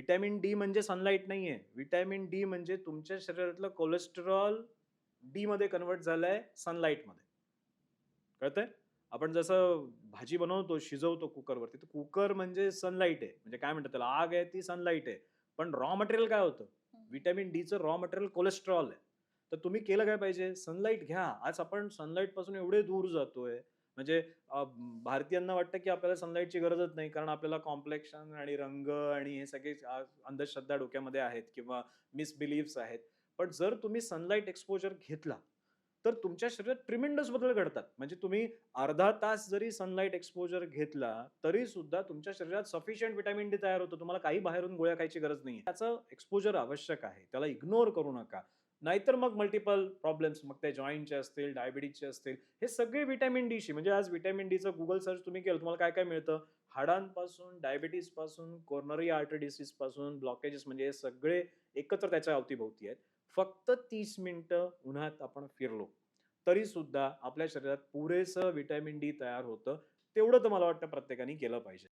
Vitamin D म्हणजे sunlight नाहीये. Vitamin D म्हणजे तुमच्या शरीरातलं कोलेस्टेरॉल डी मध्ये कन्व्हर्ट झालंय सनलाईटमध्ये. कळतंय? आपण जसं भाजी बनवतो, शिजवतो कुकरवरती, तर कुकर म्हणजे सनलाईट आहे. म्हणजे काय म्हणतात त्याला, आग आहे ती सनलाईट आहे. पण रॉ मटेरियल काय होतं? हं, हं. व्हिटॅमिन डीचं रॉ मटेरियल कोलेस्टेरॉल आहे. तर तुम्ही केलं काय पाहिजे? सनलाईट घ्या. आज आपण सनलाईटपासून एवढे दूर जातोय. म्हणजे भारतीयांना वाटतं, की आपल्याला सनलाईटची गरजच नाही. कारण आपल्याला कॉम्प्लेक्शन आणि रंग आणि हे सगळे अंधश्रद्धा डोक्यामध्ये आहेत किंवा मिसबिलीफ्स आहेत. पण जर तुम्ही सनलाईट एक्सपोजर घेतला, तर तुमच्या शरीरात ट्रिमेंडस बदल घडतात. म्हणजे तुम्ही अर्धा तास जरी सनलाईट एक्सपोजर घेतला, तरी सुद्धा तुमच्या शरीरात सफिशियंट व्हिटॅमिन डी तयार होतं. तुम्हाला काही बाहेरून गोळ्या खायची गरज नाहीये. त्याचं एक्सपोजर आवश्यक आहे. त्याला इग्नोर करू नका. नाहीतर मग मल्टिपल प्रॉब्लेम्स मग ते जॉइंटचे असतील, डायबिटीजचे असतील, हे सगळे व्हिटॅमिन डीशी म्हणजे आज व्हिटॅमिन डीचं Google सर्च तुम्ही केलं, तुम्हाला काय-काय मिळतं? हाडांपासून, डायबिटीजपासून, कोरोनरी आर्टरी डिसीजपासून, ब्लॉकेजेस म्हणजे हे सगळे एकत्र त्याच्या अवती-भोवती आहेत. फक्त 30 मिनिटं उन्हात आपण फिरलो, तरी सुद्धा आपल्या शरीरात पुरेसं व्हिटॅमिन डी तयार होतं. तेवढं तर मला वाटतं प्रत्येकाने केलं पाहिजे.